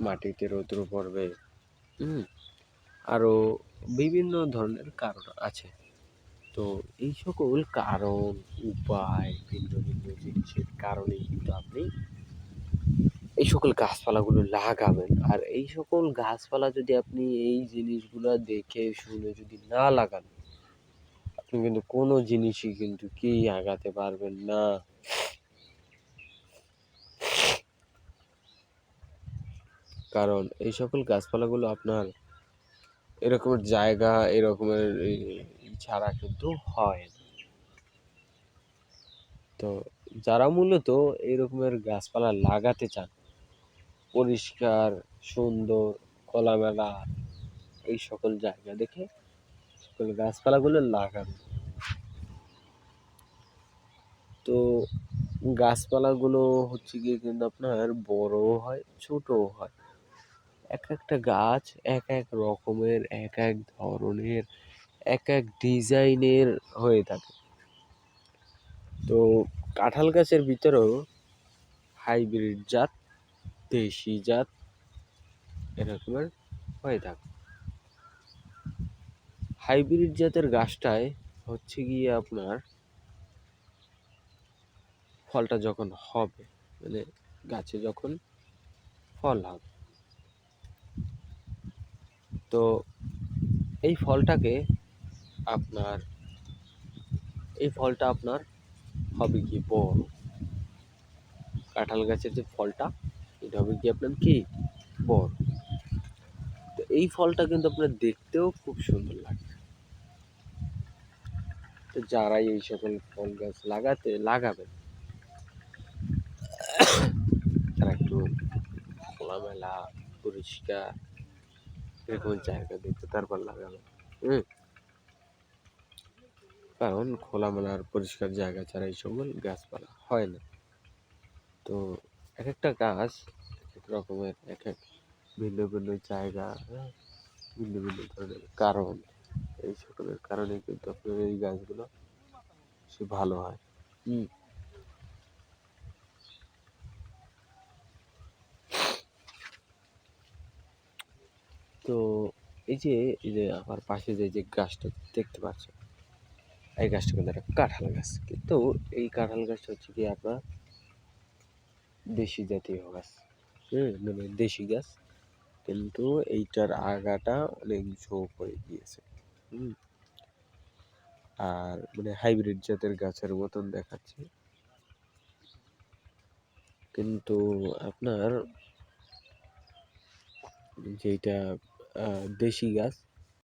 মাটিতে রৌদ্র পড়বে। হুম আরও বিভিন্ন ধরনের কারণ আছে। তো এই সকল কারণ, উপায়, ভিন্ন ভিন্ন জিনিসের কারণে কিন্তু আপনি এই সকল গাছপালাগুলো লাগাবেন। আর এই সকল গাছপালা যদি আপনি এই জিনিসগুলো দেখে শুনে যদি না লাগান, আপনি কিন্তু কোনো জিনিসই কিন্তু আগাতে পারবেন না। কারণ এই সকল গাছপালাগুলো আপনার এরকমের জায়গা, এরকমের ছাড়া কিন্তু হয় না। তো যারা মূলত এই রকমের গাছপালা লাগাতে চান, পরিষ্কার, সুন্দর, খোলামেলা এই সকল জায়গা দেখে সকল গাছপালাগুলো লাগান। তো গাছপালাগুলো হচ্ছে গিয়ে কিন্তু আপনার বড়ও হয়, ছোটও হয়। এক একটা গাছ এক এক রকমের, এক এক ধরনের, এক এক ডিজাইনের হয়ে থাকে। তো কাঁঠাল গাছের ভিতরেও হাইব্রিড জাত, দেশি জাত এরকমের হয়ে থাকে। হাইব্রিড জাতের গাছটায় হচ্ছে গিয়ে আপনার ফলটা যখন হবে, মানে গাছে যখন ফল হবে, তো এই ফলটাকে আপনার এই ফলটা আপনার হবে কি বড়। কাঁঠাল গাছের যে ফলটা, এটা হবে কি আপনার কি বড়। তো এই ফলটা কিন্তু আপনার দেখতেও খুব সুন্দর লাগে। তো যারাই এই সকল ফল গাছ লাগাবেন, তারা একটু খোলামেলা, পরিষ্কার এরকম জায়গা দেখতে তারপর লাগাবেন। কারণ খোলামেলা আর পরিষ্কার জায়গা ছাড়া এই সকল গাছপালা হয় না। তো এক একটা গাছ এক রকমের, এক এক ভিন্ন ভিন্ন জায়গা, ভিন্ন ভিন্ন ধরনের কারণ, এই সকলের কারণে কিন্তু আপনার এই গাছগুলো সে ভালো হয়। তো এই যে আমার পাশে যে গাছটা দেখতে পাচ্ছেন, এই গাছটা কিন্তু একটা কাঁঠাল গাছ। কিন্তু এই কাঁঠাল গাছটা হচ্ছে কি আপনার দেশি জাতীয় গাছ। মানে দেশি গাছ, কিন্তু এইটার আগাটা অনেক ঝোপ হয়ে গিয়েছে। আর মানে হাইব্রিড জাতের গাছের মতন দেখাচ্ছে, কিন্তু আপনার যেটা দেশি গাছ,